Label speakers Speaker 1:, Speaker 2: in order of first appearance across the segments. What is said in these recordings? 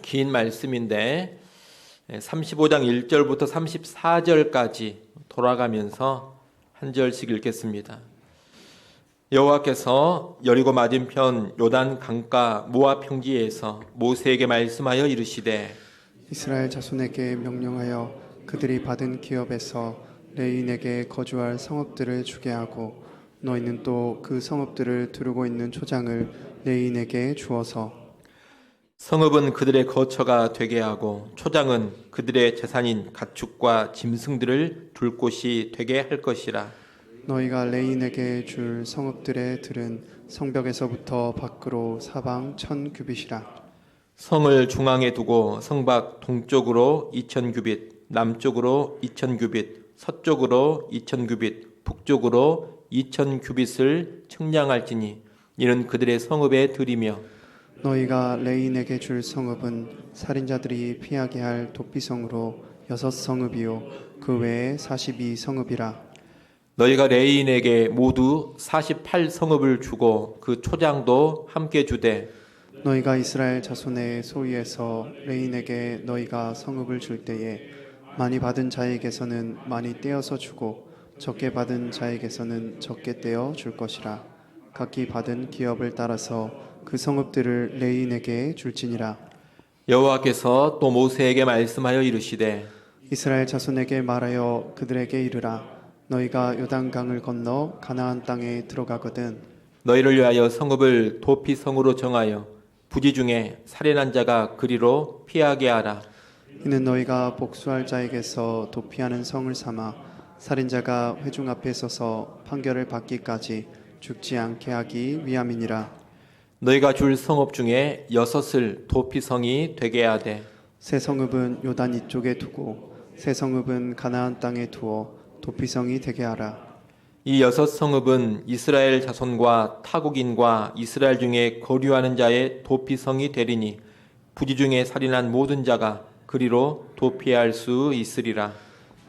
Speaker 1: 긴 말씀인데 35장 1절부터 34절까지 돌아가면서 한 절씩 읽겠습니다. 여호와께서 여리고 맞은편 요단 강가 모압 평지에서 모세에게 말씀하여 이르시되
Speaker 2: 이스라엘 자손에게 명령하여 그들이 받은 기업에서 레인에게 거주할 성읍들을 주게 하고 너희는 또 그 성읍들을 두르고 있는 초장을 레인에게 주어서
Speaker 1: 성읍은 그들의 거처가 되게 하고 초장은 그들의 재산인 가축과 짐승들을 둘 곳이 되게 할 것이라.
Speaker 2: 너희가 레인에게 줄 성읍들의 들은 성벽에서부터 밖으로 사방 1000규빗이라.
Speaker 1: 성을 중앙에 두고 성밖 동쪽으로 2000규빗, 남쪽으로 2000규빗, 서쪽으로 2000규빗, 북쪽으로 2000규빗을 측량할지니 이는 그들의 성읍의 들이며
Speaker 2: 너희가 레인에게 줄 성읍은 살인자들이 피하게 할 도피성으로 6성읍이요 그 외에 42성읍이라.
Speaker 1: 너희가 레인에게 모두 48성읍을 주고 그 초장도 함께 주되
Speaker 2: 너희가 이스라엘 자손의 소유에서 레인에게 너희가 성읍을 줄 때에 많이 받은 자에게서는 많이 떼어서 주고 적게 받은 자에게서는 적게 떼어 줄 것이라. 각기 받은 기업을 따라서 그 성읍들을 레인에게 줄지니라.
Speaker 1: 여호와께서 또 모세에게 말씀하여 이르시되
Speaker 2: 이스라엘 자손에게 말하여 그들에게 이르라. 너희가 요단강을 건너 가나안 땅에 들어가거든
Speaker 1: 너희를 위하여 성읍을 도피성으로 정하여 부지 중에 살인한 자가 그리로 피하게 하라.
Speaker 2: 이는 너희가 복수할 자에게서 도피하는 성을 삼아 살인자가 회중 앞에 서서 판결을 받기까지 죽지 않게 하기 위함이니라.
Speaker 1: 너희가 줄 성읍 중에 6을 도피성이 되게 하되
Speaker 2: 새 성읍은 요단 이쪽에 두고 새 성읍은 가나안 땅에 두어 도피성이 되게 하라.
Speaker 1: 이 6성읍은 이스라엘 자손과 타국인과 이스라엘 중에 거류하는 자의 도피성이 되리니 부지 중에 살인한 모든 자가 그리로 도피할 수 있으리라.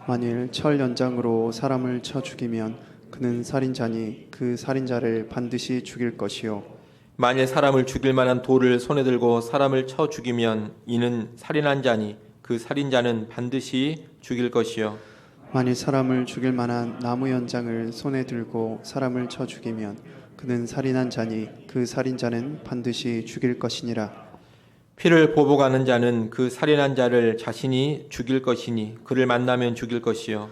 Speaker 2: 만일 철 연장으로 사람을 쳐 죽이면 그는 살인자니 그 살인자를 반드시 죽일 것이요
Speaker 1: 만일 사람을 죽일 만한 돌을 손에 들고 사람을 쳐 죽이면 이는 살인한 자니 그 살인자는 반드시 죽일 것이요
Speaker 2: 만일 사람을 죽일 만한 나무 연장을 손에 들고 사람을 쳐 죽이면 그는 살인한 자니 그 살인자는 반드시 죽일 것이니라.
Speaker 1: 피를 보복하는 자는 그 살인한 자를 자신이 죽일 것이니 그를 만나면 죽일 것이요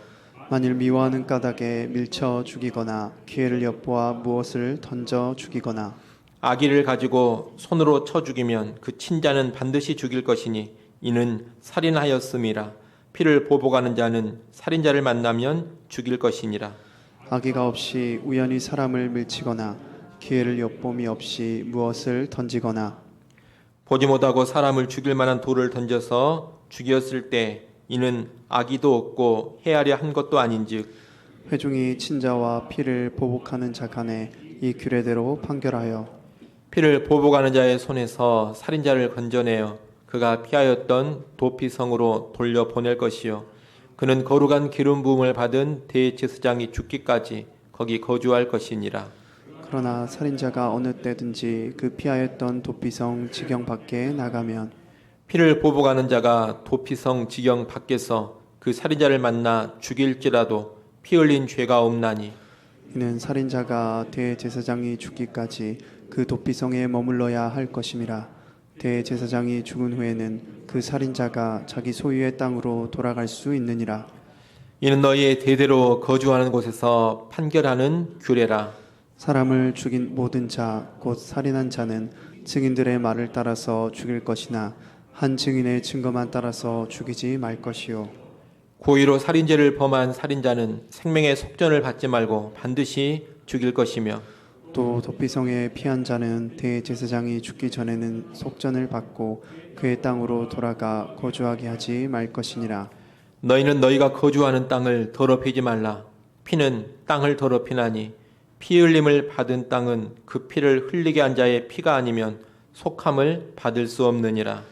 Speaker 2: 만일 미워하는 까닭에 밀쳐 죽이거나 기회를 엿보아 무엇을 던져 죽이거나
Speaker 1: 아기를 가지고 손으로 쳐 죽이면 그 친자는 반드시 죽일 것이니 이는 살인하였음이라. 피를 보복하는 자는 살인자를 만나면 죽일 것이니라.
Speaker 2: 아기가 없이 우연히 사람을 밀치거나 기회를 엿봄이 없이 무엇을 던지거나
Speaker 1: 보지 못하고 사람을 죽일 만한 돌을 던져서 죽였을 때 이는 악의도 없고 해하려 한 것도 아닌즉
Speaker 2: 회중이 친자와 피를 보복하는 자 간에 이 규례대로 판결하여
Speaker 1: 피를 보복하는 자의 손에서 살인자를 건져내어 그가 피하였던 도피성으로 돌려보낼 것이요 그는 거룩한 기름 부음을 받은 대제사장이 죽기까지 거기 거주할 것이니라.
Speaker 2: 그러나 살인자가 어느 때든지 그 피하였던 도피성 지경 밖에 나가면
Speaker 1: 피를 보복하는 자가 도피성 지경 밖에서 그 살인자를 만나 죽일지라도 피 흘린 죄가 없나니
Speaker 2: 이는 살인자가 대제사장이 죽기까지 그 도피성에 머물러야 할 것임이라. 대제사장이 죽은 후에는 그 살인자가 자기 소유의 땅으로 돌아갈 수 있느니라.
Speaker 1: 이는 너희의 대대로 거주하는 곳에서 판결하는 규례라.
Speaker 2: 사람을 죽인 모든 자 곧 살인한 자는 증인들의 말을 따라서 죽일 것이나 한 증인의 증거만 따라서 죽이지 말 것이요
Speaker 1: 고의로 살인죄를 범한 살인자는 생명의 속전을 받지 말고 반드시 죽일 것이며
Speaker 2: 또 도피성에 피한 자는 대제사장이 죽기 전에는 속전을 받고 그의 땅으로 돌아가 거주하게 하지 말 것이니라.
Speaker 1: 너희는 너희가 거주하는 땅을 더럽히지 말라. 피는 땅을 더럽히나니 피 흘림을 받은 땅은 그 피를 흘리게 한 자의 피가 아니면 속함을 받을 수 없느니라.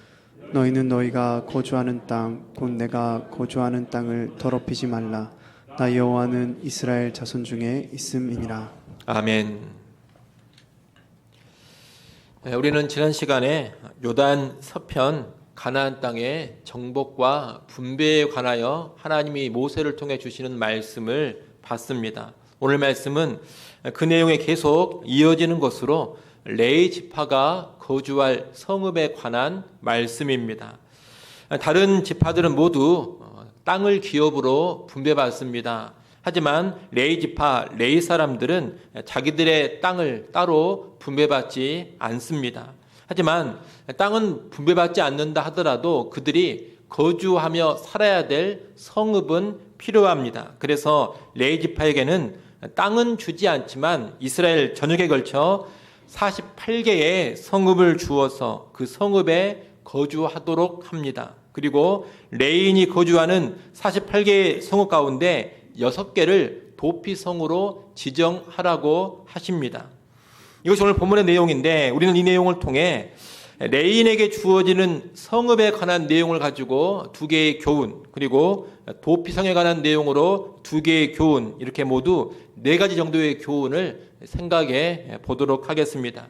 Speaker 2: 너희는 너희가 거주하는 땅 곧 내가 거주하는 땅을 더럽히지 말라. 나 여호와는 이스라엘 자손 중에 있음이니라.
Speaker 1: 아멘. 우리는 지난 시간에 요단 서편 가나안 땅의 정복과 분배에 관하여 하나님이 모세를 통해 주시는 말씀을 봤습니다. 오늘 말씀은 그 내용에 계속 이어지는 것으로 레위 지파가 거주할 성읍에 관한 말씀입니다. 다른 지파들은 모두 땅을 기업으로 분배받습니다. 하지만 레위 지파, 레위 사람들은 자기들의 땅을 따로 분배받지 않습니다. 하지만 땅은 분배받지 않는다 하더라도 그들이 거주하며 살아야 될 성읍은 필요합니다. 그래서 레위 지파에게는 땅은 주지 않지만 이스라엘 전역에 걸쳐 48개의 성읍을 주어서 그 성읍에 거주하도록 합니다. 그리고 레인이 거주하는 48개의 성읍 가운데 6개를 도피성으로 지정하라고 하십니다. 이것이 오늘 본문의 내용인데 우리는 이 내용을 통해 레인에게 주어지는 성읍에 관한 내용을 가지고 2개의 교훈, 그리고 도피성에 관한 내용으로 2개의 교훈, 이렇게 모두 4가지 정도의 교훈을 생각해 보도록 하겠습니다.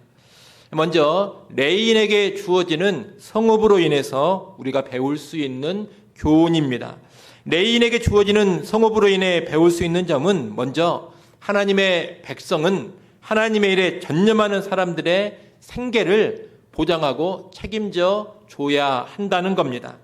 Speaker 1: 먼저 레인에게 주어지는 성읍으로 인해서 우리가 배울 수 있는 교훈입니다. 레인에게 주어지는 성읍으로 인해 배울 수 있는 점은 먼저 하나님의 백성은 하나님의 일에 전념하는 사람들의 생계를 보장하고 책임져 줘야 한다는 겁니다.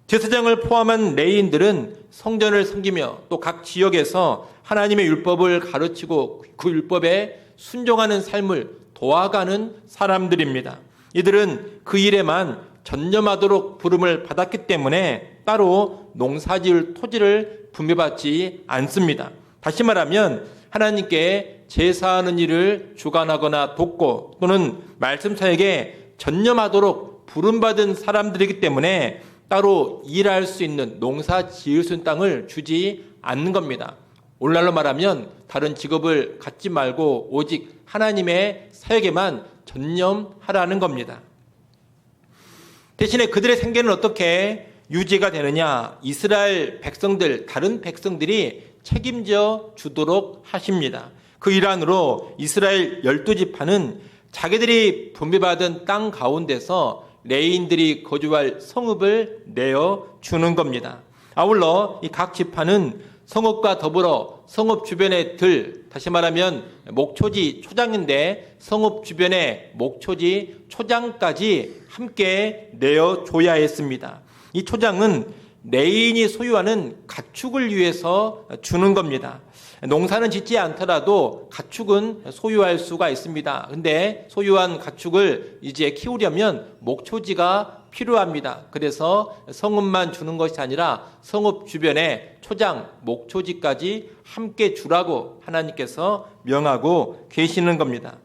Speaker 1: 제사장을 포함한 레위인들은 성전을 섬기며 또 각 지역에서 하나님의 율법을 가르치고 그 율법에 순종하는 삶을 도와가는 사람들입니다. 이들은 그 일에만 전념하도록 부름을 받았기 때문에 따로 농사지을 토지를 분배받지 않습니다. 다시 말하면 하나님께 제사하는 일을 주관하거나 돕고 또는 말씀 사역에 전념하도록 부름받은 사람들이기 때문에 따로 일할 수 있는 농사 지을 수 있는 땅을 주지 않는 겁니다. 오늘날로 말하면 다른 직업을 갖지 말고 오직 하나님의 사역에만 전념하라는 겁니다. 대신에 그들의 생계는 어떻게 유지가 되느냐? 이스라엘 백성들, 다른 백성들이 책임져 주도록 하십니다. 그 일환으로 이스라엘 12지파는 자기들이 분배받은 땅 가운데서 레위인들이 거주할 성읍을 내어 주는 겁니다. 아울러 이 각 지파는 성읍과 더불어 성읍 주변의 들, 다시 말하면 목초지 초장인데 성읍 주변의 목초지 초장까지 함께 내어줘야 했습니다. 이 초장은 레위인이 소유하는 가축을 위해서 주는 겁니다. 농사는 짓지 않더라도 가축은 소유할 수가 있습니다. 근데 소유한 가축을 이제 키우려면 목초지가 필요합니다. 그래서 성읍만 주는 것이 아니라 성읍 주변에 초장, 목초지까지 함께 주라고 하나님께서 명하고 계시는 겁니다.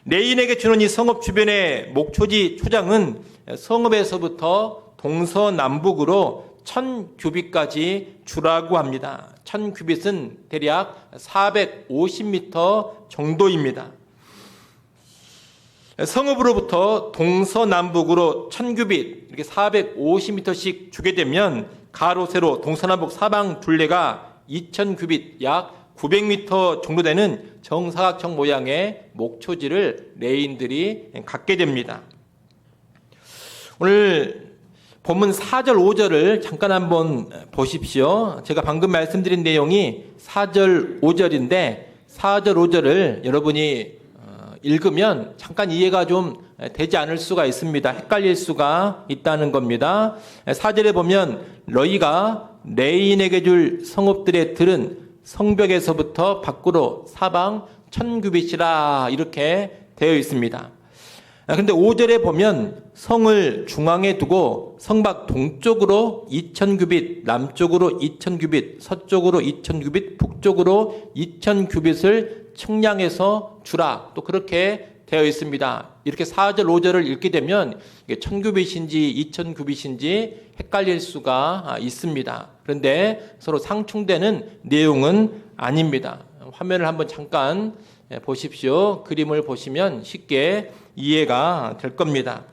Speaker 1: 레위인에게 주는 이 성읍 주변의 목초지 초장은 성읍에서부터 동서남북으로 1000규빗까지 주라고 합니다. 1000규빗은 대략 450m 정도입니다. 성읍으로부터 동서남북으로 1000규빗 이렇게 450m씩 주게 되면 가로 세로 동서남북 사방 둘레가 2000규빗 약 900m 정도 되는 정사각형 모양의 목초지를 레위인들이 갖게 됩니다. 오늘 본문 4절 5절을 잠깐 한번 보십시오. 제가 방금 말씀드린 내용이 4절 5절인데 4절 5절을 여러분이 읽으면 잠깐 이해가 좀 되지 않을 수가 있습니다. 헷갈릴 수가 있다는 겁니다. 4절에 보면 너희가 레위인에게 줄 성읍들의 들은 성벽에서부터 밖으로 사방 1000규빗이라 이렇게 되어 있습니다. 그런데 5절에 보면 성을 중앙에 두고 성밖 동쪽으로 2000규빗, 남쪽으로 2000규빗, 서쪽으로 2000규빗, 북쪽으로 2000규빗을 측량해서 주라. 또 그렇게 되어 있습니다. 이렇게 4절, 5절을 읽게 되면 1000규빗인지 2000규빗인지 헷갈릴 수가 있습니다. 그런데 서로 상충되는 내용은 아닙니다. 화면을 한번 잠깐 보십시오. 그림을 보시면 쉽게 이해가 될 겁니다.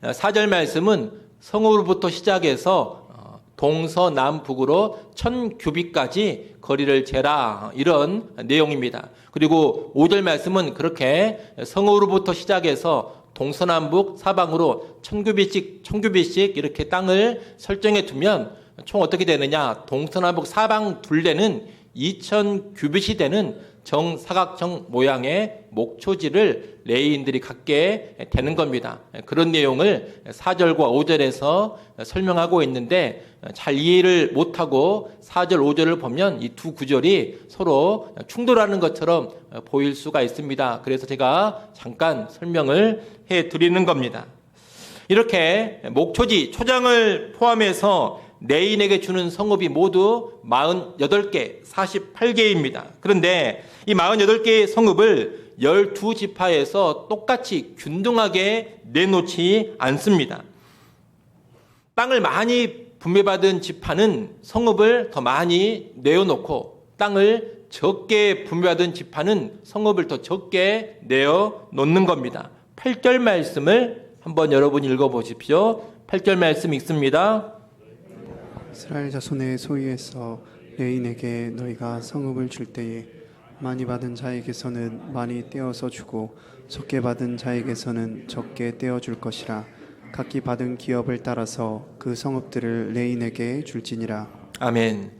Speaker 1: 4절 말씀은 성읍으로부터 시작해서 동서남북으로 1000규빗까지 거리를 재라 이런 내용입니다. 그리고 5절 말씀은 그렇게 성읍으로부터 시작해서 동서남북 사방으로 1000규빗씩 이렇게 땅을 설정해 두면 총 어떻게 되느냐? 동서남북 사방 둘레는 2000규빗이 되는 정사각형 모양의 목초지를 레위인들이 갖게 되는 겁니다. 그런 내용을 4절과 5절에서 설명하고 있는데 잘 이해를 못하고 4절, 5절을 보면 이 두 구절이 서로 충돌하는 것처럼 보일 수가 있습니다. 그래서 제가 잠깐 설명을 해드리는 겁니다. 이렇게 목초지, 초장을 포함해서 레인에게 주는 성읍이 모두 48개, 48개입니다. 그런데 이 48개의 성읍을 12지파에서 똑같이 균등하게 내놓지 않습니다. 땅을 많이 분배받은 지파는 성읍을 더 많이 내어놓고 땅을 적게 분배받은 지파는 성읍을 더 적게 내어놓는 겁니다. 8절 말씀을 한번 여러분이 읽어보십시오. 8절 말씀 읽습니다.
Speaker 2: 이스라엘 자손의 소유에서 레인에게 너희가 성읍을 줄 때에 많이 받은 자에게서는 많이 떼어서 주고 적게 받은 자에게서는 적게 떼어 줄 것이라. 각기 받은 기업을 따라서 그 성읍들을 레인에게 줄지니라.
Speaker 1: 아멘.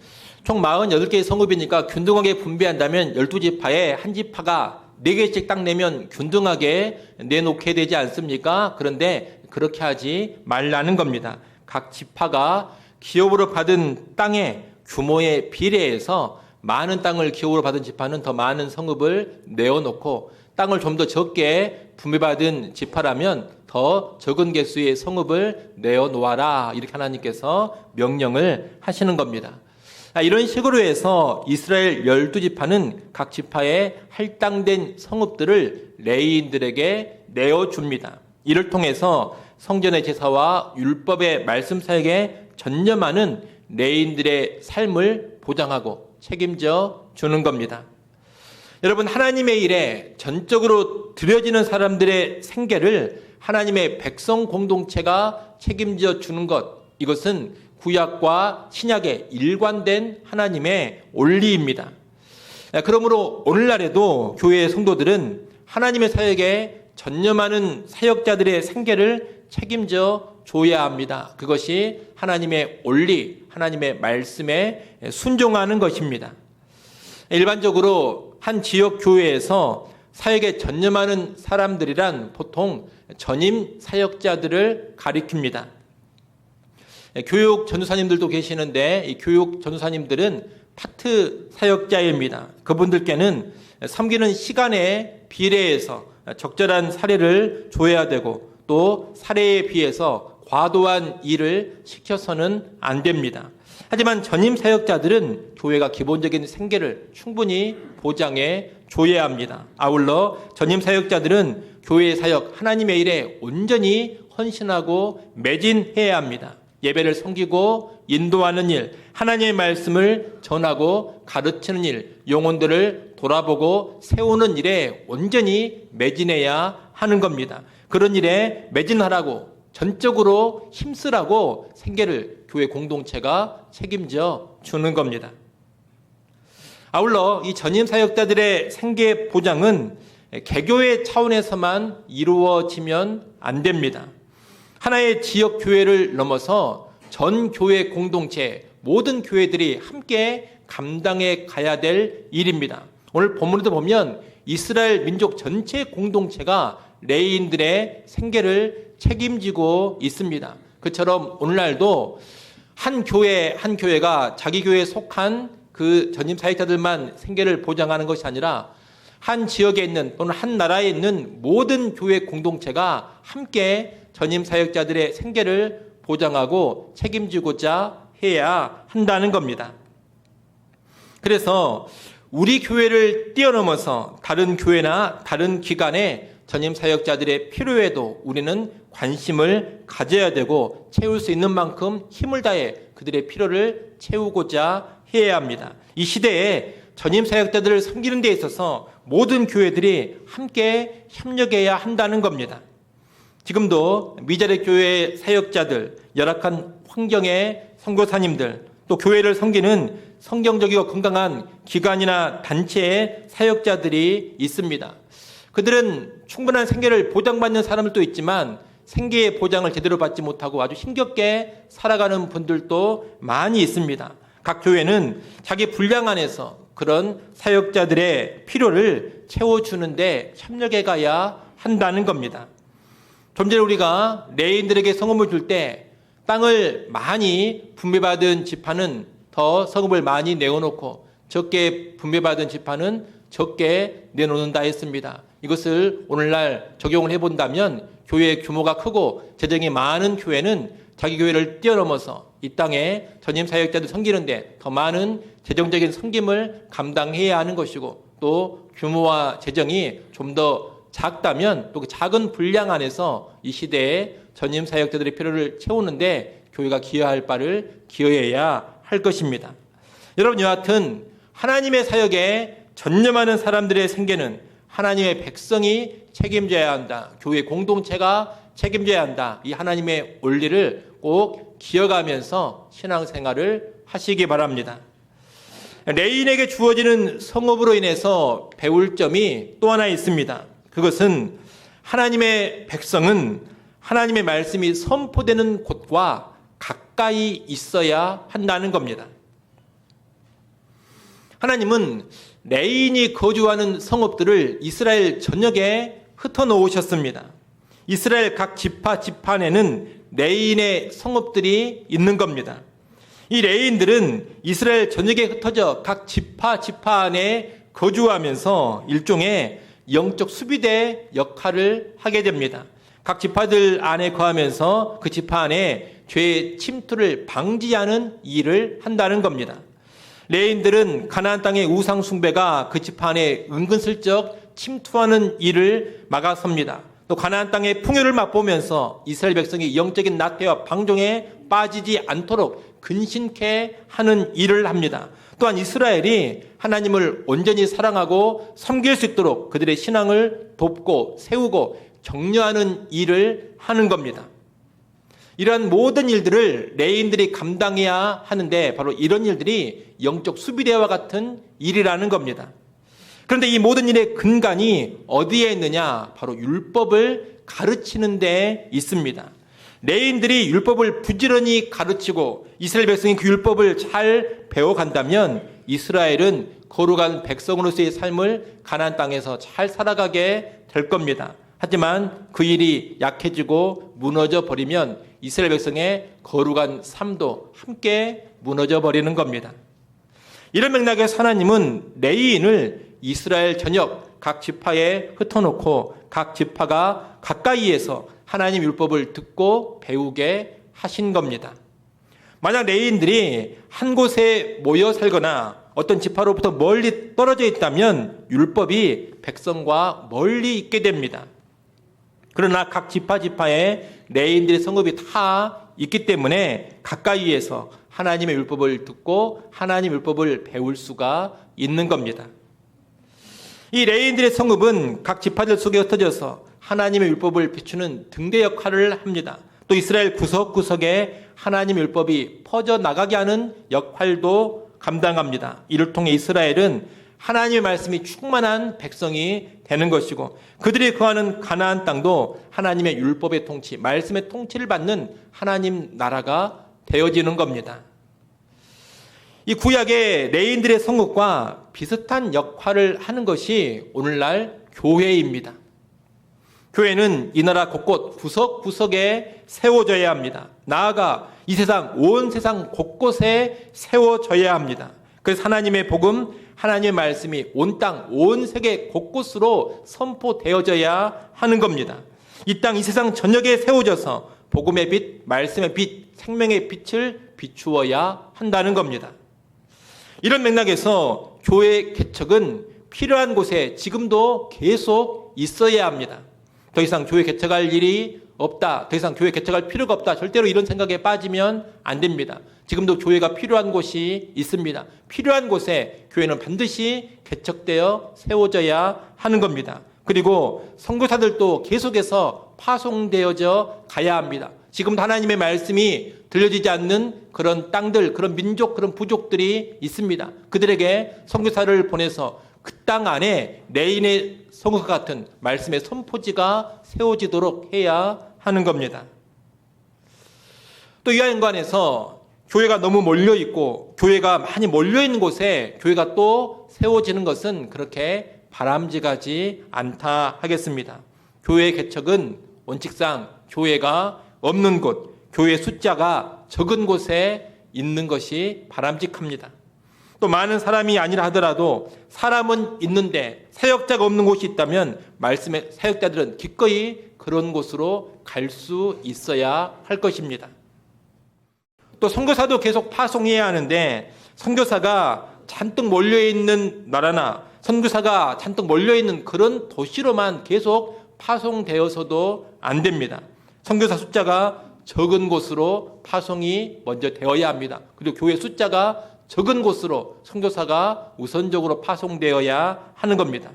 Speaker 1: 총 48개의 성읍이니까 균등하게 분배한다면 12지파에 한 지파가 4개씩 딱 내면 균등하게 내놓게 되지 않습니까? 그런데 그렇게 하지 말라는 겁니다. 각 지파가 기업으로 받은 땅의 규모에 비례해서 많은 땅을 기업으로 받은 지파는 더 많은 성읍을 내어놓고 땅을 좀 더 적게 분배받은 지파라면 더 적은 개수의 성읍을 내어놓아라. 이렇게 하나님께서 명령을 하시는 겁니다. 이런 식으로 해서 이스라엘 12지파는 각 지파에 할당된 성읍들을 레위인들에게 내어줍니다. 이를 통해서 성전의 제사와 율법의 말씀 사역에 전념하는 레위인들의 삶을 보장하고 책임져 주는 겁니다. 여러분, 하나님의 일에 전적으로 드려지는 사람들의 생계를 하나님의 백성 공동체가 책임져 주는 것, 이것은 구약과 신약의 일관된 하나님의 원리입니다. 그러므로 오늘날에도 교회의 성도들은 하나님의 사역에 전념하는 사역자들의 생계를 책임져 줘야 합니다. 그것이 하나님의 원리, 하나님의 말씀에 순종하는 것입니다. 일반적으로 한 지역 교회에서 사역에 전념하는 사람들이란 보통 전임 사역자들을 가리킵니다. 교육 전도사님들도 계시는데 이 교육 전도사님들은 파트 사역자입니다. 그분들께는 섬기는 시간에 비례해서 적절한 사례를 줘야 되고 또 사례에 비해서 과도한 일을 시켜서는 안 됩니다. 하지만 전임 사역자들은 교회가 기본적인 생계를 충분히 보장해 줘야 합니다. 아울러 전임 사역자들은 교회의 사역, 하나님의 일에 온전히 헌신하고 매진해야 합니다. 예배를 섬기고 인도하는 일, 하나님의 말씀을 전하고 가르치는 일, 영혼들을 돌아보고 세우는 일에 온전히 매진해야 하는 겁니다. 그런 일에 매진하라고 전적으로 힘쓰라고 생계를 교회 공동체가 책임져 주는 겁니다. 아울러 이 전임 사역자들의 생계 보장은 개교의 차원에서만 이루어지면 안 됩니다. 하나의 지역 교회를 넘어서 전 교회 공동체, 모든 교회들이 함께 감당해 가야 될 일입니다. 오늘 본문에도 보면 이스라엘 민족 전체 공동체가 레위인들의 생계를 책임지고 있습니다. 그처럼 오늘날도 한 교회가 자기 교회에 속한 그 전임 사역자들만 생계를 보장하는 것이 아니라 한 지역에 있는 또는 한 나라에 있는 모든 교회 공동체가 함께 전임 사역자들의 생계를 보장하고 책임지고자 해야 한다는 겁니다. 그래서 우리 교회를 뛰어넘어서 다른 교회나 다른 기관에 전임 사역자들의 필요에도 우리는 관심을 가져야 되고 채울 수 있는 만큼 힘을 다해 그들의 필요를 채우고자 해야 합니다. 이 시대에 전임 사역자들을 섬기는 데 있어서 모든 교회들이 함께 협력해야 한다는 겁니다. 지금도 미자립 교회 사역자들, 열악한 환경의 선교사님들, 또 교회를 섬기는 성경적이고 건강한 기관이나 단체의 사역자들이 있습니다. 그들은 충분한 생계를 보장받는 사람들도 있지만 생계의 보장을 제대로 받지 못하고 아주 힘겹게 살아가는 분들도 많이 있습니다. 각 교회는 자기 분량 안에서 그런 사역자들의 필요를 채워주는데 협력해 가야 한다는 겁니다. 좀 전에 우리가 레인들에게 성읍을 줄 때 땅을 많이 분배받은 지파는 더 성읍을 많이 내어놓고 적게 분배받은 지파는 적게 내놓는다 했습니다. 이것을 오늘날 적용을 해본다면 교회의 규모가 크고 재정이 많은 교회는 자기 교회를 뛰어넘어서 이 땅에 전임 사역자들 섬기는데 더 많은 재정적인 섬김을 감당해야 하는 것이고, 또 규모와 재정이 좀 더 작다면 또 그 작은 분량 안에서 이 시대에 전임 사역자들의 필요를 채우는데 교회가 기여할 바를 기여해야 할 것입니다. 여러분, 여하튼 하나님의 사역에 전념하는 사람들의 생계는 하나님의 백성이 책임져야 한다. 교회 공동체가 책임져야 한다. 이 하나님의 원리를 꼭 기억하면서 신앙생활을 하시기 바랍니다. 레인에게 주어지는 성읍으로 인해서 배울 점이 또 하나 있습니다. 그것은 하나님의 백성은 하나님의 말씀이 선포되는 곳과 가까이 있어야 한다는 겁니다. 하나님은 레인이 거주하는 성읍들을 이스라엘 전역에 흩어놓으셨습니다. 이스라엘 각 지파 안에는 레인의 성읍들이 있는 겁니다. 이 레인들은 이스라엘 전역에 흩어져 각 지파 안에 거주하면서 일종의 영적 수비대 역할을 하게 됩니다. 각 지파들 안에 거하면서 그 지파 안에 죄의 침투를 방지하는 일을 한다는 겁니다. 레인들은 가나안 땅의 우상 숭배가 그 지파 안에 은근슬쩍 침투하는 일을 막아섭니다. 또 가나안 땅의 풍요를 맛보면서 이스라엘 백성이 영적인 나태와 방종에 빠지지 않도록 근신케 하는 일을 합니다. 또한 이스라엘이 하나님을 온전히 사랑하고 섬길 수 있도록 그들의 신앙을 돕고 세우고 격려하는 일을 하는 겁니다. 이러한 모든 일들을 레인들이 감당해야 하는데 바로 이런 일들이 영적 수비대와 같은 일이라는 겁니다. 그런데 이 모든 일의 근간이 어디에 있느냐? 바로 율법을 가르치는 데 있습니다. 레인들이 율법을 부지런히 가르치고 이스라엘 백성이 그 율법을 잘 배워간다면 이스라엘은 거룩한 백성으로서의 삶을 가나안 땅에서 잘 살아가게 될 겁니다. 하지만 그 일이 약해지고 무너져 버리면 이스라엘 백성의 거룩한 삶도 함께 무너져 버리는 겁니다. 이런 맥락에서 하나님은 레위인을 이스라엘 전역 각 지파에 흩어놓고 각 지파가 가까이에서 하나님 율법을 듣고 배우게 하신 겁니다. 만약 레위인들이 한 곳에 모여 살거나 어떤 지파로부터 멀리 떨어져 있다면 율법이 백성과 멀리 있게 됩니다. 그러나 각 지파에 레위인들의 성읍이 다 있기 때문에 가까이에서 하나님의 율법을 듣고 하나님 율법을 배울 수가 있는 겁니다. 이 레위인들의 성읍은 각 지파들 속에 흩어져서 하나님의 율법을 비추는 등대 역할을 합니다. 또 이스라엘 구석구석에 하나님의 율법이 퍼져나가게 하는 역할도 감당합니다. 이를 통해 이스라엘은 하나님의 말씀이 충만한 백성이 되는 것이고 그들이 거하는 가나안 땅도 하나님의 율법의 통치, 말씀의 통치를 받는 하나님 나라가 되어지는 겁니다. 이 구약의 레인들의 성읍과 비슷한 역할을 하는 것이 오늘날 교회입니다. 교회는 이 나라 곳곳 구석구석에 세워져야 합니다. 나아가 이 세상 온 세상 곳곳에 세워져야 합니다. 그래서 하나님의 복음, 하나님의 말씀이 온 땅, 온 세계 곳곳으로 선포되어져야 하는 겁니다. 이 땅, 이 세상 전역에 세워져서 복음의 빛, 말씀의 빛, 생명의 빛을 비추어야 한다는 겁니다. 이런 맥락에서 교회 개척은 필요한 곳에 지금도 계속 있어야 합니다. 더 이상 교회 개척할 일이 없다, 더 이상 교회 개척할 필요가 없다, 절대로 이런 생각에 빠지면 안 됩니다. 지금도 교회가 필요한 곳이 있습니다. 필요한 곳에 교회는 반드시 개척되어 세워져야 하는 겁니다. 그리고 선교사들도 계속해서 파송되어져 가야 합니다. 지금도 하나님의 말씀이 들려지지 않는 그런 땅들, 그런 민족, 그런 부족들이 있습니다. 그들에게 선교사를 보내서 그 땅 안에 레인의 성읍과 같은 말씀의 선포지가 세워지도록 해야 하는 겁니다. 또 이와 연관해서 교회가 너무 몰려있고 교회가 많이 몰려있는 곳에 교회가 또 세워지는 것은 그렇게 바람직하지 않다 하겠습니다. 교회의 개척은 원칙상 교회가 없는 곳, 교회 숫자가 적은 곳에 있는 것이 바람직합니다. 또 많은 사람이 아니라 하더라도 사람은 있는데 사역자가 없는 곳이 있다면 말씀의 사역자들은 기꺼이 그런 곳으로 갈 수 있어야 할 것입니다. 또 선교사도 계속 파송해야 하는데 선교사가 잔뜩 몰려있는 나라나 선교사가 잔뜩 몰려있는 그런 도시로만 계속 파송되어서도 안 됩니다. 선교사 숫자가 적은 곳으로 파송이 먼저 되어야 합니다. 그리고 교회 숫자가 적은 곳으로 선교사가 우선적으로 파송되어야 하는 겁니다.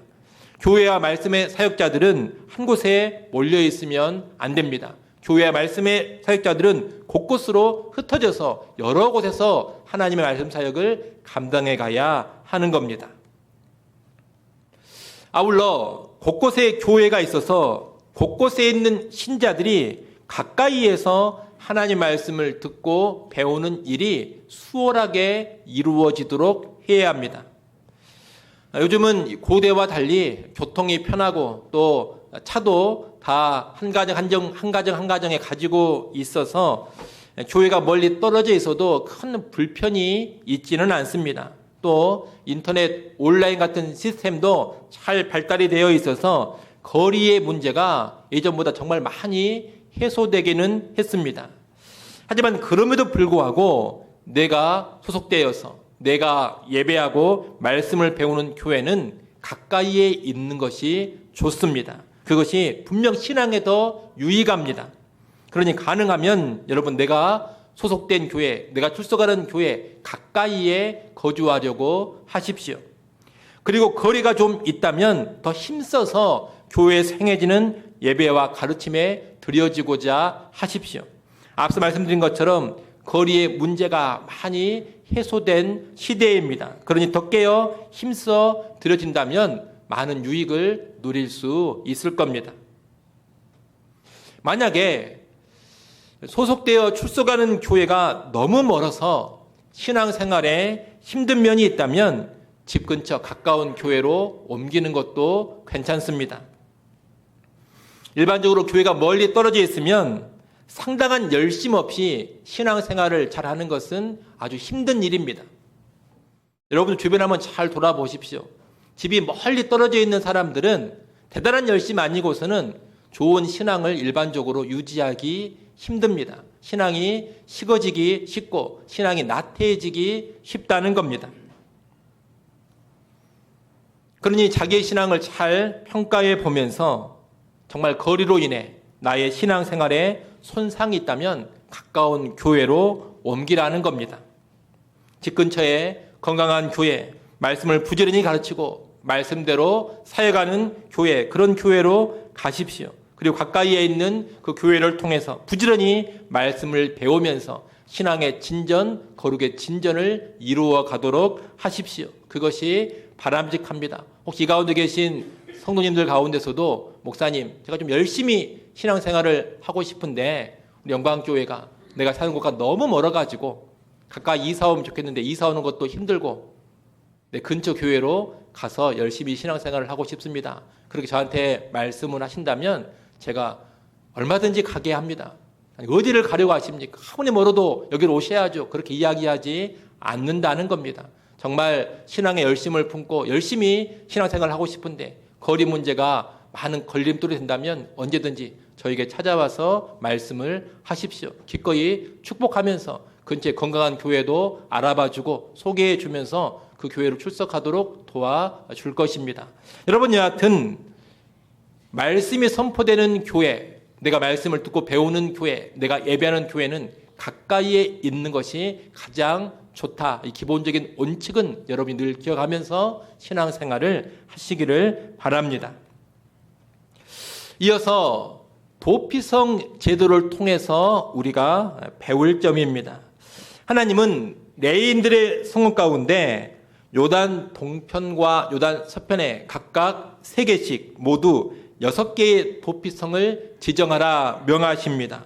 Speaker 1: 교회와 말씀의 사역자들은 한 곳에 몰려 있으면 안 됩니다. 교회와 말씀의 사역자들은 곳곳으로 흩어져서 여러 곳에서 하나님의 말씀 사역을 감당해 가야 하는 겁니다. 아울러 곳곳에 교회가 있어서 곳곳에 있는 신자들이 가까이에서 하나님 말씀을 듣고 배우는 일이 수월하게 이루어지도록 해야 합니다. 요즘은 고대와 달리 교통이 편하고 또 차도 다 한 가정에 가지고 있어서 교회가 멀리 떨어져 있어도 큰 불편이 있지는 않습니다. 또 인터넷 온라인 같은 시스템도 잘 발달이 되어 있어서 거리의 문제가 예전보다 정말 많이 해소되기는 했습니다. 하지만 그럼에도 불구하고 내가 소속되어서 내가 예배하고 말씀을 배우는 교회는 가까이에 있는 것이 좋습니다. 그것이 분명 신앙에 더 유익합니다. 그러니 가능하면 여러분 내가 소속된 교회, 내가 출석하는 교회 가까이에 거주하려고 하십시오. 그리고 거리가 좀 있다면 더 힘써서 교회에서 행해지는 예배와 가르침에 드려지고자 하십시오. 앞서 말씀드린 것처럼 거리의 문제가 많이 해소된 시대입니다. 그러니 더 깨어 힘써 드려진다면 많은 유익을 누릴 수 있을 겁니다. 만약에 소속되어 출석하는 교회가 너무 멀어서 신앙생활에 힘든 면이 있다면 집 근처 가까운 교회로 옮기는 것도 괜찮습니다. 일반적으로 교회가 멀리 떨어져 있으면 상당한 열심 없이 신앙생활을 잘하는 것은 아주 힘든 일입니다. 여러분 주변 한번 잘 돌아보십시오. 집이 멀리 떨어져 있는 사람들은 대단한 열심 아니고서는 좋은 신앙을 일반적으로 유지하기 힘듭니다. 신앙이 식어지기 쉽고 신앙이 나태해지기 쉽다는 겁니다. 그러니 자기의 신앙을 잘 평가해 보면서 정말 거리로 인해 나의 신앙생활에 손상이 있다면 가까운 교회로 옮기라는 겁니다. 집 근처에 건강한 교회, 말씀을 부지런히 가르치고 말씀대로 사역하는 교회, 그런 교회로 가십시오. 그리고 가까이에 있는 그 교회를 통해서 부지런히 말씀을 배우면서 신앙의 진전, 거룩의 진전을 이루어 가도록 하십시오. 그것이 바람직합니다. 혹시 이 가운데 계신 성도님들 가운데서도 목사님, 제가 좀 열심히 신앙생활을 하고 싶은데 우리 영광교회가 내가 사는 곳과 너무 멀어가지고 가까이 이사 오면 좋겠는데 이사 오는 것도 힘들고 내 근처 교회로 가서 열심히 신앙생활을 하고 싶습니다. 그렇게 저한테 말씀을 하신다면 제가 얼마든지 가게 합니다. 어디를 가려고 하십니까? 아무리 멀어도 여기로 오셔야죠. 그렇게 이야기하지 않는다는 겁니다. 정말 신앙의 열심을 품고 열심히 신앙생활을 하고 싶은데 거리 문제가 많은 걸림돌이 된다면 언제든지 저에게 찾아와서 말씀을 하십시오. 기꺼이 축복하면서 근처에 건강한 교회도 알아봐주고 소개해주면서 그 교회로 출석하도록 도와줄 것입니다. 여러분 여하튼 말씀이 선포되는 교회, 내가 말씀을 듣고 배우는 교회, 내가 예배하는 교회는 가까이에 있는 것이 가장 좋다. 이 기본적인 원칙은 여러분이 늘 기억하면서 신앙생활을 하시기를 바랍니다. 이어서 도피성 제도를 통해서 우리가 배울 점입니다. 하나님은 레인들의 성읍 가운데 요단 동편과 요단 서편에 각각 3개씩 모두 6개의 도피성을 지정하라 명하십니다.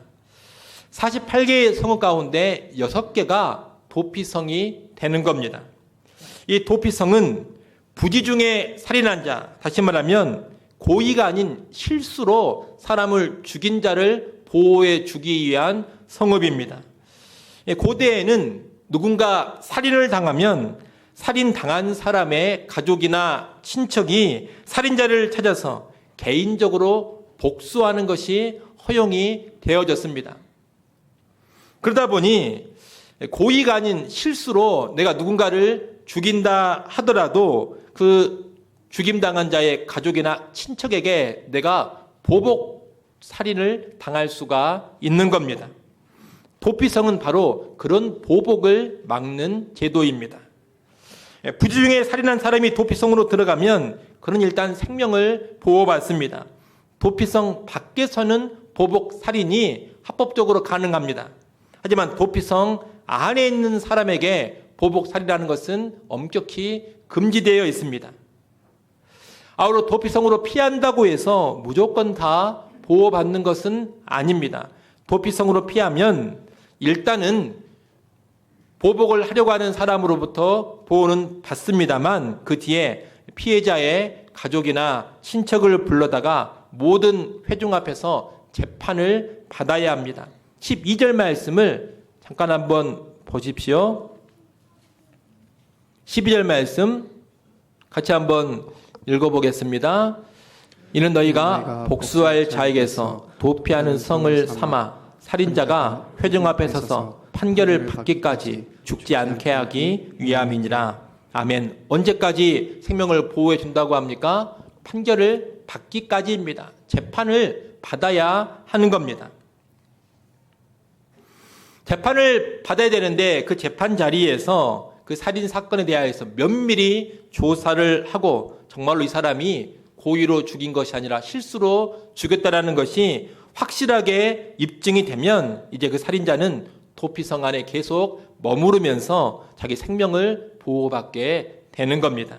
Speaker 1: 48개의 성읍 가운데 6개가 도피성이 되는 겁니다. 이 도피성은 부지 중에 살인한 자, 다시 말하면 고의가 아닌 실수로 사람을 죽인 자를 보호해 주기 위한 성읍입니다. 고대에는 누군가 살인을 당하면 살인당한 사람의 가족이나 친척이 살인자를 찾아서 개인적으로 복수하는 것이 허용이 되어졌습니다. 그러다 보니 고의가 아닌 실수로 내가 누군가를 죽인다 하더라도 그 죽임당한 자의 가족이나 친척에게 내가 보복 살인을 당할 수가 있는 겁니다. 도피성은 바로 그런 보복을 막는 제도입니다. 부지 중에 살인한 사람이 도피성으로 들어가면 그는 일단 생명을 보호받습니다. 도피성 밖에서는 보복 살인이 합법적으로 가능합니다. 하지만 도피성 안에 있는 사람에게 보복 살인하는 것은 엄격히 금지되어 있습니다. 아울러 도피성으로 피한다고 해서 무조건 다 보호받는 것은 아닙니다. 도피성으로 피하면 일단은 보복을 하려고 하는 사람으로부터 보호는 받습니다만 그 뒤에 피해자의 가족이나 친척을 불러다가 모든 회중 앞에서 재판을 받아야 합니다. 12절 말씀을 잠깐 한번 보십시오. 12절 말씀 같이 한번 읽어보겠습니다. 이는 너희가 복수할 자에게서 도피하는 성을 삼아 살인자가 회중 앞에 서서 판결을 받기까지 죽지 않게 하기 위함이니라. 아멘. 언제까지 생명을 보호해 준다고 합니까? 판결을 받기까지입니다. 재판을 받아야 하는 겁니다. 재판을 받아야 되는데 그 재판 자리에서 그 살인 사건에 대하여서 면밀히 조사를 하고 정말로 이 사람이 고의로 죽인 것이 아니라 실수로 죽였다라는 것이 확실하게 입증이 되면 이제 그 살인자는 도피성 안에 계속 머무르면서 자기 생명을 보호받게 되는 겁니다.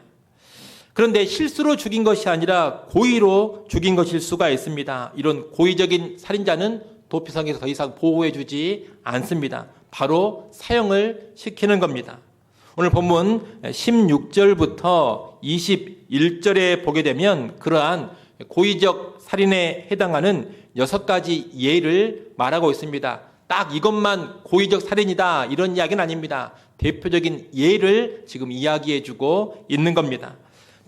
Speaker 1: 그런데 실수로 죽인 것이 아니라 고의로 죽인 것일 수가 있습니다. 이런 고의적인 살인자는 도피성에서 더 이상 보호해주지 않습니다. 바로 사형을 시키는 겁니다. 오늘 본문 16절부터 21절에 보게 되면 그러한 고의적 살인에 해당하는 6가지 예를 말하고 있습니다. 딱 이것만 고의적 살인이다 이런 이야기는 아닙니다. 대표적인 예를 지금 이야기해주고 있는 겁니다.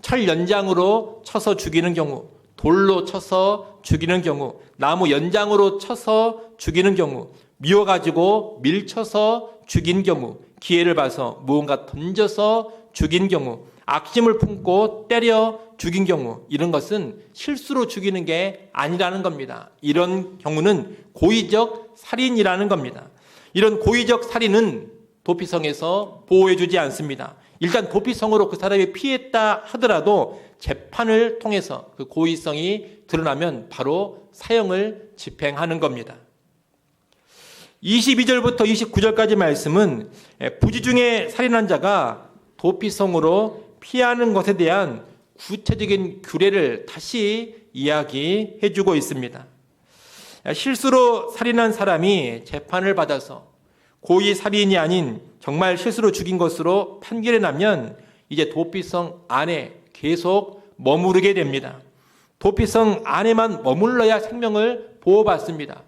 Speaker 1: 철 연장으로 쳐서 죽이는 경우, 돌로 쳐서 죽이는 경우, 나무 연장으로 쳐서 죽이는 경우, 미워가지고 밀쳐서 죽인 경우, 기회를 봐서 무언가 던져서 죽인 경우, 악심을 품고 때려 죽인 경우, 이런 것은 실수로 죽이는 게 아니라는 겁니다. 이런 경우는 고의적 살인이라는 겁니다. 이런 고의적 살인은 도피성에서 보호해주지 않습니다. 일단 도피성으로 그 사람이 피했다 하더라도 재판을 통해서 그 고의성이 드러나면 바로 사형을 집행하는 겁니다. 22절부터 29절까지 말씀은 부지 중에 살인한 자가 도피성으로 피하는 것에 대한 구체적인 규례를 다시 이야기해주고 있습니다. 실수로 살인한 사람이 재판을 받아서 고의 살인이 아닌 정말 실수로 죽인 것으로 판결이 나면 이제 도피성 안에 계속 머무르게 됩니다. 도피성 안에만 머물러야 생명을 보호받습니다.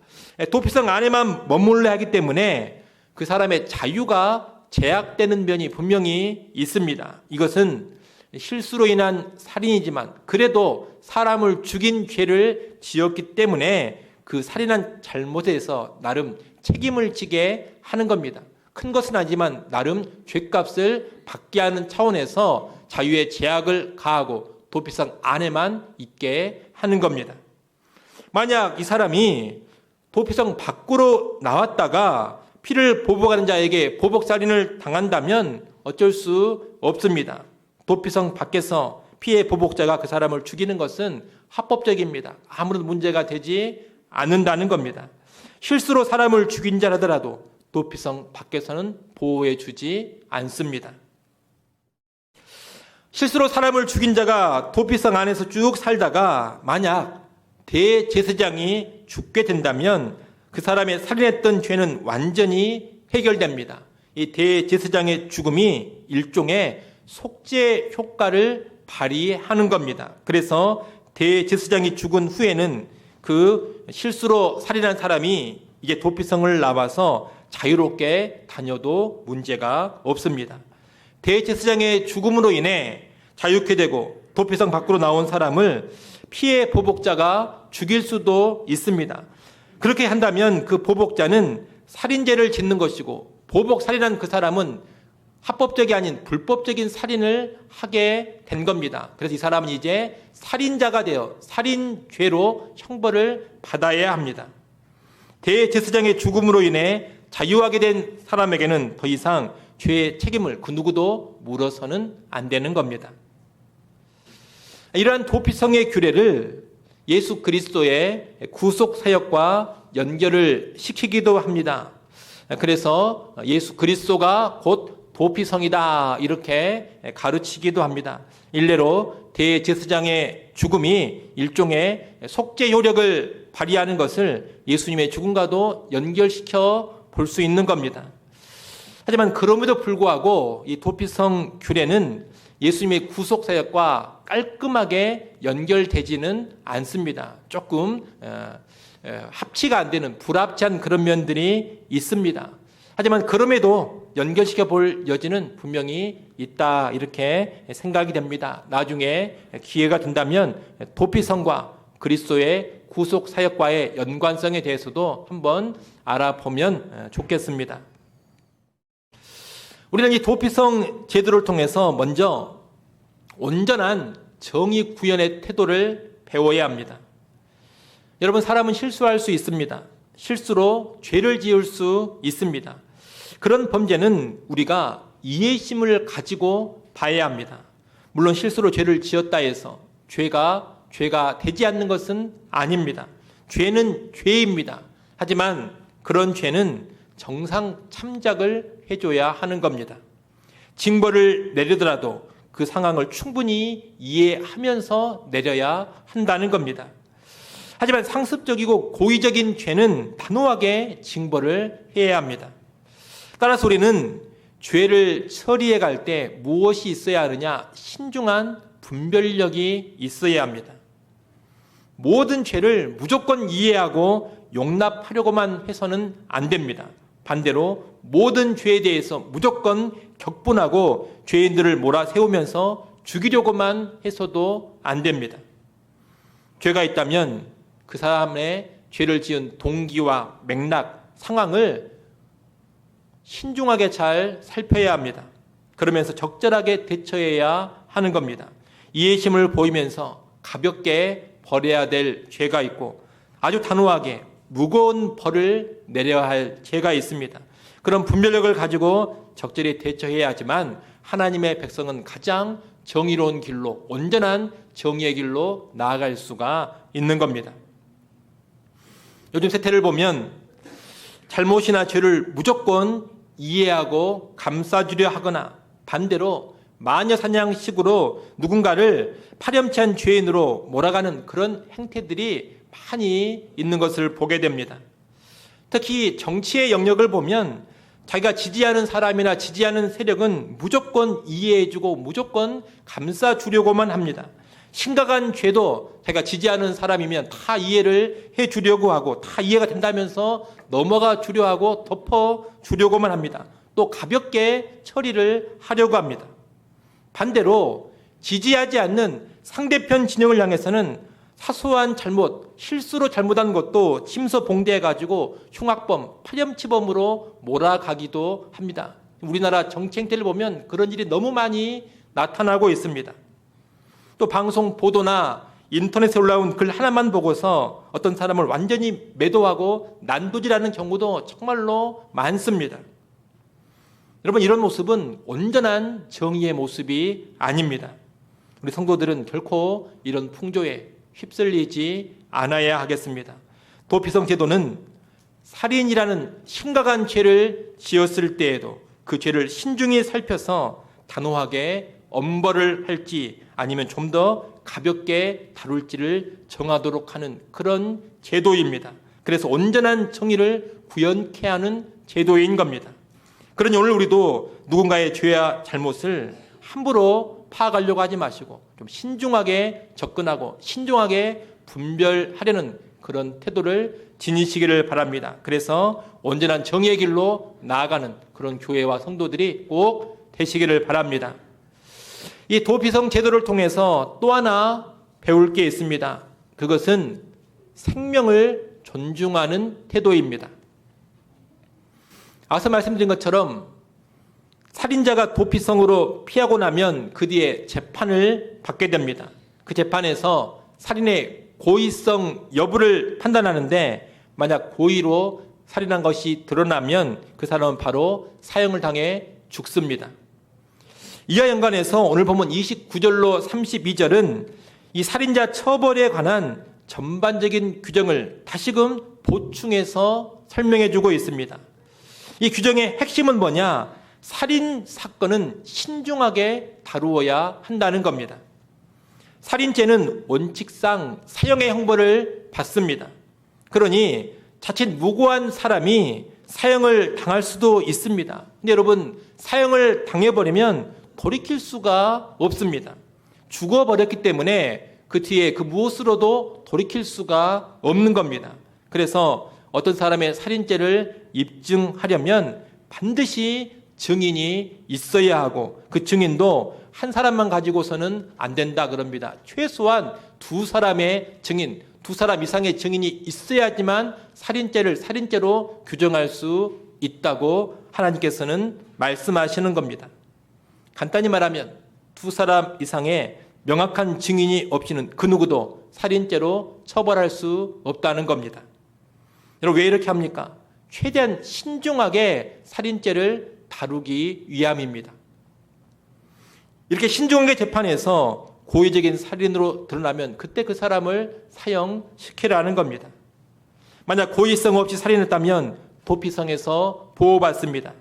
Speaker 1: 도피성 안에만 머물러야 하기 때문에 그 사람의 자유가 제약되는 면이 분명히 있습니다. 이것은 실수로 인한 살인이지만 그래도 사람을 죽인 죄를 지었기 때문에 그 살인한 잘못에 대해서 나름 책임을 지게 하는 겁니다. 큰 것은 아니지만 나름 죄값을 받게 하는 차원에서 자유의 제약을 가하고 도피성 안에만 있게 하는 겁니다. 만약 이 사람이 도피성 밖으로 나왔다가 피를 보복하는 자에게 보복살인을 당한다면 어쩔 수 없습니다. 도피성 밖에서 피해 보복자가 그 사람을 죽이는 것은 합법적입니다. 아무런 문제가 되지 않는다는 겁니다. 실수로 사람을 죽인 자라더라도 도피성 밖에서는 보호해 주지 않습니다. 실수로 사람을 죽인 자가 도피성 안에서 쭉 살다가 만약 대제사장이 죽게 된다면 그 사람의 살인했던 죄는 완전히 해결됩니다. 이 대제사장의 죽음이 일종의 속죄 효과를 발휘하는 겁니다. 그래서 대제사장이 죽은 후에는 그 실수로 살인한 사람이 이게 도피성을 나와서 자유롭게 다녀도 문제가 없습니다. 대제사장의 죽음으로 인해 자유케 되고 도피성 밖으로 나온 사람을 피해 보복자가 죽일 수도 있습니다. 그렇게 한다면 그 보복자는 살인죄를 짓는 것이고 보복 살인한 그 사람은 합법적이 아닌 불법적인 살인을 하게 된 겁니다. 그래서 이 사람은 이제 살인자가 되어 살인죄로 형벌을 받아야 합니다. 대제사장의 죽음으로 인해 자유하게 된 사람에게는 더 이상 죄의 책임을 그 누구도 물어서는 안 되는 겁니다. 이러한 도피성의 규례를 예수 그리스도의 구속 사역과 연결을 시키기도 합니다. 그래서 예수 그리스도가 곧 도피성이다 이렇게 가르치기도 합니다. 일례로 대제사장의 죽음이 일종의 속죄 효력을 발휘하는 것을 예수님의 죽음과도 연결시켜 볼 수 있는 겁니다. 하지만 그럼에도 불구하고 이 도피성 규례는 예수님의 구속 사역과 깔끔하게 연결되지는 않습니다. 조금 합치가 안 되는 불합치한 그런 면들이 있습니다. 하지만 그럼에도 연결시켜 볼 여지는 분명히 있다 이렇게 생각이 됩니다. 나중에 기회가 된다면 도피성과 그리스도의 구속 사역과의 연관성에 대해서도 한번 알아보면 좋겠습니다. 우리는 이 도피성 제도를 통해서 먼저 온전한 정의 구현의 태도를 배워야 합니다. 여러분, 사람은 실수할 수 있습니다. 실수로 죄를 지을 수 있습니다. 그런 범죄는 우리가 이해심을 가지고 봐야 합니다. 물론 실수로 죄를 지었다 해서 죄가 되지 않는 것은 아닙니다. 죄는 죄입니다. 하지만 그런 죄는 정상 참작을 해줘야 하는 겁니다. 징벌을 내리더라도 그 상황을 충분히 이해하면서 내려야 한다는 겁니다. 하지만 상습적이고 고의적인 죄는 단호하게 징벌을 해야 합니다. 따라서 우리는 죄를 처리해 갈 때 무엇이 있어야 하느냐? 신중한 분별력이 있어야 합니다. 모든 죄를 무조건 이해하고 용납하려고만 해서는 안 됩니다. 반대로 모든 죄에 대해서 무조건 격분하고 죄인들을 몰아세우면서 죽이려고만 해서도 안 됩니다. 죄가 있다면 그 사람의 죄를 지은 동기와 맥락, 상황을 신중하게 잘 살펴야 합니다. 그러면서 적절하게 대처해야 하는 겁니다. 이해심을 보이면서 가볍게 벌여야 될 죄가 있고 아주 단호하게 무거운 벌을 내려야 할 죄가 있습니다. 그런 분별력을 가지고 적절히 대처해야 하지만 하나님의 백성은 가장 정의로운 길로, 온전한 정의의 길로 나아갈 수가 있는 겁니다. 요즘 세태를 보면 잘못이나 죄를 무조건 이해하고 감싸주려 하거나 반대로 마녀사냥식으로 누군가를 파렴치한 죄인으로 몰아가는 그런 행태들이 많이 있는 것을 보게 됩니다. 특히 정치의 영역을 보면 자기가 지지하는 사람이나 지지하는 세력은 무조건 이해해주고 무조건 감싸주려고만 합니다. 심각한 죄도 자기가 지지하는 사람이면 다 이해를 해주려고 하고 다 이해가 된다면서 넘어가 주려 하고 덮어주려고만 합니다. 또 가볍게 처리를 하려고 합니다. 반대로 지지하지 않는 상대편 진영을 향해서는 사소한 잘못, 실수로 잘못한 것도 침소봉대해가지고 흉악범, 파렴치범으로 몰아가기도 합니다. 우리나라 정치 행태를 보면 그런 일이 너무 많이 나타나고 있습니다. 또 방송 보도나 인터넷에 올라온 글 하나만 보고서 어떤 사람을 완전히 매도하고 난도질하는 경우도 정말로 많습니다. 여러분, 이런 모습은 온전한 정의의 모습이 아닙니다. 우리 성도들은 결코 이런 풍조에 휩쓸리지 않아야 하겠습니다. 도피성 제도는 살인이라는 심각한 죄를 지었을 때에도 그 죄를 신중히 살펴서 단호하게 엄벌을 할지 아니면 좀 더 가볍게 다룰지를 정하도록 하는 그런 제도입니다. 그래서 온전한 정의를 구현케 하는 제도인 겁니다. 그러니 오늘 우리도 누군가의 죄와 잘못을 함부로 파악하려고 하지 마시고 좀 신중하게 접근하고 신중하게 분별하려는 그런 태도를 지니시기를 바랍니다. 그래서 온전한 정의의 길로 나아가는 그런 교회와 성도들이 꼭 되시기를 바랍니다. 이 도피성 제도를 통해서 또 하나 배울 게 있습니다. 그것은 생명을 존중하는 태도입니다. 앞서 말씀드린 것처럼 살인자가 도피성으로 피하고 나면 그 뒤에 재판을 받게 됩니다. 그 재판에서 살인의 고의성 여부를 판단하는데 만약 고의로 살인한 것이 드러나면 그 사람은 바로 사형을 당해 죽습니다. 이와 연관해서 오늘 본문 29절로 32절은 이 살인자 처벌에 관한 전반적인 규정을 다시금 보충해서 설명해 주고 있습니다. 이 규정의 핵심은 뭐냐? 살인 사건은 신중하게 다루어야 한다는 겁니다. 살인죄는 원칙상 사형의 형벌을 받습니다. 그러니 자칫 무고한 사람이 사형을 당할 수도 있습니다. 근데 여러분, 사형을 당해버리면 돌이킬 수가 없습니다. 죽어버렸기 때문에 그 뒤에 그 무엇으로도 돌이킬 수가 없는 겁니다. 그래서 어떤 사람의 살인죄를 입증하려면 반드시 증인이 있어야 하고 그 증인도 한 사람만 가지고서는 안 된다 그럽니다. 최소한 두 사람의 증인, 두 사람 이상의 증인이 있어야지만 살인죄를 살인죄로 규정할 수 있다고 하나님께서는 말씀하시는 겁니다. 간단히 말하면 두 사람 이상의 명확한 증인이 없이는 그 누구도 살인죄로 처벌할 수 없다는 겁니다. 여러분, 왜 이렇게 합니까? 최대한 신중하게 살인죄를 다루기 위함입니다. 이렇게 신중하게 재판해서 고의적인 살인으로 드러나면 그때 그 사람을 사형시키라는 겁니다. 만약 고의성 없이 살인했다면 도피성에서 보호받습니다.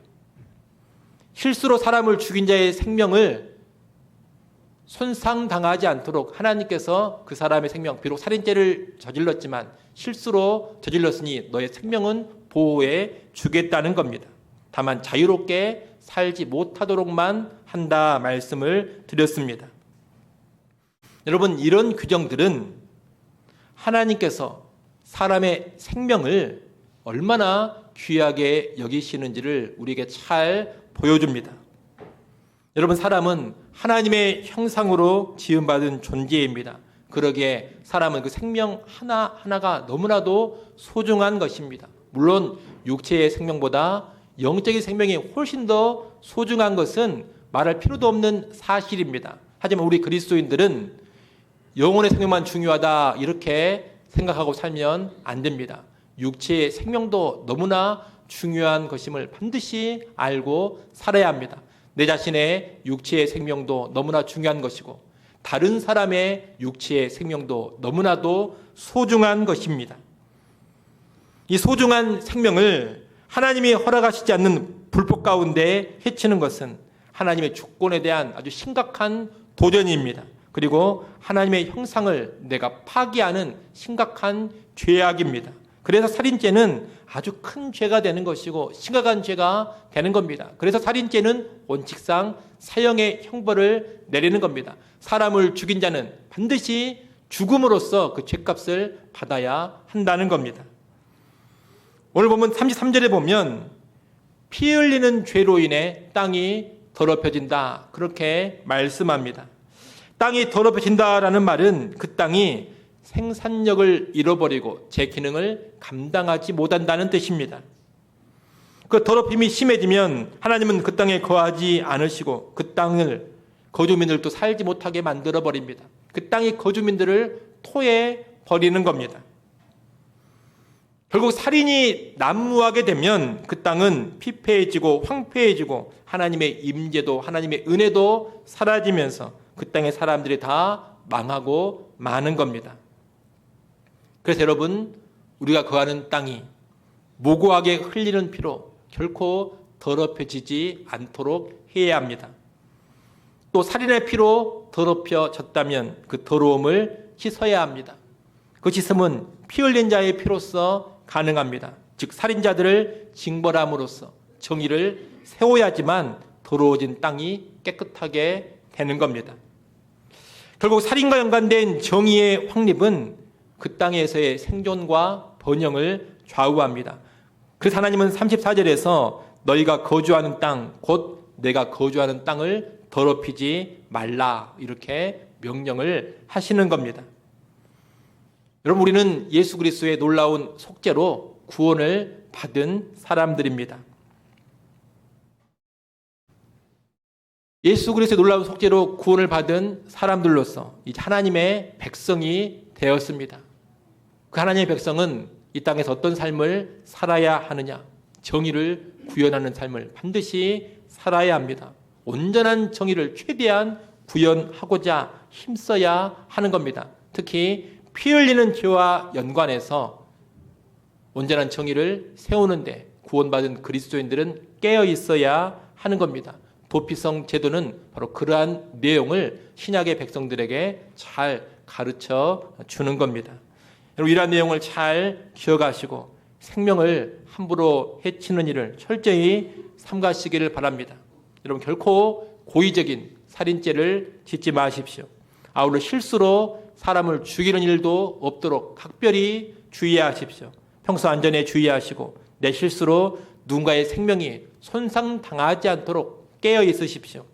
Speaker 1: 실수로 사람을 죽인 자의 생명을 손상당하지 않도록 하나님께서 그 사람의 생명, 비록 살인죄를 저질렀지만 실수로 저질렀으니 너의 생명은 보호해 주겠다는 겁니다. 다만 자유롭게 살지 못하도록만 한다 말씀을 드렸습니다. 여러분, 이런 규정들은 하나님께서 사람의 생명을 얼마나 귀하게 여기시는지를 우리에게 잘 보여줍니다. 여러분, 사람은 하나님의 형상으로 지음받은 존재입니다. 그러기에 사람은 그 생명 하나하나가 너무나도 소중한 것입니다. 물론 육체의 생명보다 영적인 생명이 훨씬 더 소중한 것은 말할 필요도 없는 사실입니다. 하지만 우리 그리스도인들은 영혼의 생명만 중요하다 이렇게 생각하고 살면 안 됩니다. 육체의 생명도 너무나 중요한 것임을 반드시 알고 살아야 합니다. 내 자신의 육체의 생명도 너무나 중요한 것이고 다른 사람의 육체의 생명도 너무나도 소중한 것입니다. 이 소중한 생명을 하나님이 허락하시지 않는 불법 가운데 해치는 것은 하나님의 주권에 대한 아주 심각한 도전입니다. 그리고 하나님의 형상을 내가 파기하는 심각한 죄악입니다. 그래서 살인죄는 아주 큰 죄가 되는 것이고 심각한 죄가 되는 겁니다. 그래서 살인죄는 원칙상 사형의 형벌을 내리는 겁니다. 사람을 죽인 자는 반드시 죽음으로써 그 죄값을 받아야 한다는 겁니다. 오늘 보면 33절에 보면 피 흘리는 죄로 인해 땅이 더럽혀진다 그렇게 말씀합니다. 땅이 더럽혀진다라는 말은 그 땅이 생산력을 잃어버리고 제 기능을 감당하지 못한다는 뜻입니다. 그 더럽힘이 심해지면 하나님은 그 땅에 거하지 않으시고 그 땅을 거주민들도 살지 못하게 만들어 버립니다. 그 땅의 거주민들을 토해 버리는 겁니다. 결국 살인이 난무하게 되면 그 땅은 피폐해지고 황폐해지고 하나님의 임재도 하나님의 은혜도 사라지면서 그 땅의 사람들이 다 망하고 마는 겁니다. 그래서 여러분, 우리가 거하는 땅이 무고하게 흘리는 피로 결코 더럽혀지지 않도록 해야 합니다. 또 살인의 피로 더럽혀졌다면 그 더러움을 씻어야 합니다. 그 씻음은 피 흘린 자의 피로서 가능합니다. 즉 살인자들을 징벌함으로써 정의를 세워야지만 더러워진 땅이 깨끗하게 되는 겁니다. 결국 살인과 연관된 정의의 확립은 그 땅에서의 생존과 번영을 좌우합니다. 그래서 하나님은 34절에서 너희가 거주하는 땅, 곧 내가 거주하는 땅을 더럽히지 말라 이렇게 명령을 하시는 겁니다. 여러분, 우리는 예수 그리스도의 놀라운 속죄로 구원을 받은 사람들입니다. 예수 그리스도의 놀라운 속죄로 구원을 받은 사람들로서 이제 하나님의 백성이 되었습니다. 그 하나님의 백성은 이 땅에서 어떤 삶을 살아야 하느냐? 정의를 구현하는 삶을 반드시 살아야 합니다. 온전한 정의를 최대한 구현하고자 힘써야 하는 겁니다. 특히 피 흘리는 죄와 연관해서 온전한 정의를 세우는데 구원받은 그리스도인들은 깨어 있어야 하는 겁니다. 도피성 제도는 바로 그러한 내용을 신약의 백성들에게 잘 가르쳐 주는 겁니다. 여러분, 이러한 내용을 잘 기억하시고 생명을 함부로 해치는 일을 철저히 삼가시기를 바랍니다. 여러분, 결코 고의적인 살인죄를 짓지 마십시오. 아울러 실수로 사람을 죽이는 일도 없도록 각별히 주의하십시오. 평소 안전에 주의하시고 내 실수로 누군가의 생명이 손상당하지 않도록 깨어 있으십시오.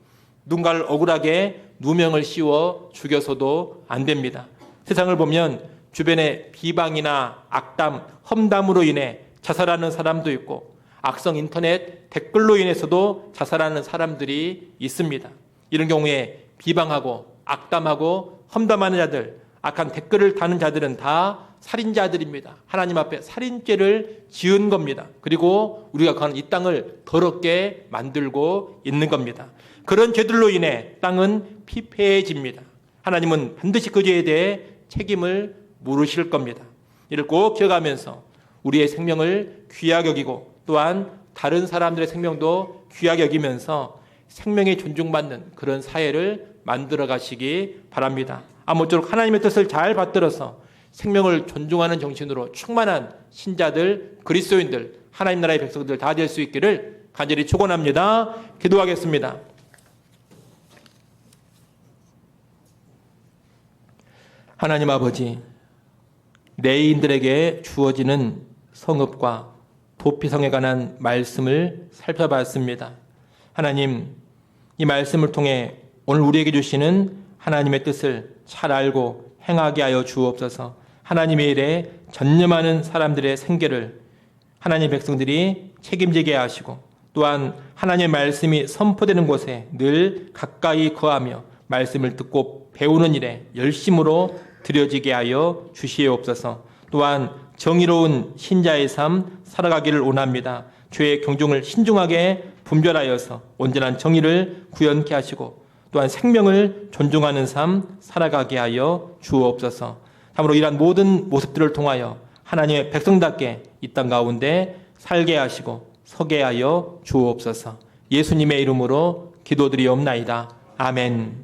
Speaker 1: 누군가를 억울하게 누명을 씌워 죽여서도 안 됩니다. 세상을 보면 주변에 비방이나 악담, 험담으로 인해 자살하는 사람도 있고 악성 인터넷 댓글로 인해서도 자살하는 사람들이 있습니다. 이런 경우에 비방하고 악담하고 험담하는 자들, 악한 댓글을 다는 자들은 다 살인자들입니다. 하나님 앞에 살인죄를 지은 겁니다. 그리고 우리가 가는 이 땅을 더럽게 만들고 있는 겁니다. 그런 죄들로 인해 땅은 피폐해집니다. 하나님은 반드시 그 죄에 대해 책임을 물으실 겁니다. 이를 꼭 기억하면서 우리의 생명을 귀하게 여기고 또한 다른 사람들의 생명도 귀하게 여기면서 생명이 존중받는 그런 사회를 만들어 가시기 바랍니다. 아무쪼록 하나님의 뜻을 잘 받들어서 생명을 존중하는 정신으로 충만한 신자들, 그리스도인들, 하나님 나라의 백성들 다 될 수 있기를 간절히 축원합니다. 기도하겠습니다. 하나님 아버지, 레위인들에게 주어지는 성읍과 도피성에 관한 말씀을 살펴봤습니다. 하나님, 이 말씀을 통해 오늘 우리에게 주시는 하나님의 뜻을 잘 알고 행하게 하여 주옵소서. 하나님의 일에 전념하는 사람들의 생계를 하나님의 백성들이 책임지게 하시고 또한 하나님의 말씀이 선포되는 곳에 늘 가까이 거하며 말씀을 듣고 배우는 일에 열심으로 들여지게 하여 주시옵소서. 또한 정의로운 신자의 삶 살아가기를 원합니다. 죄의 경중을 신중하게 분별하여서 온전한 정의를 구현케 하시고 또한 생명을 존중하는 삶 살아가게 하여 주옵소서. 참으로 이러한 모든 모습들을 통하여 하나님의 백성답게 이 땅 가운데 살게 하시고 서게 하여 주옵소서. 예수님의 이름으로 기도드리옵나이다. 아멘.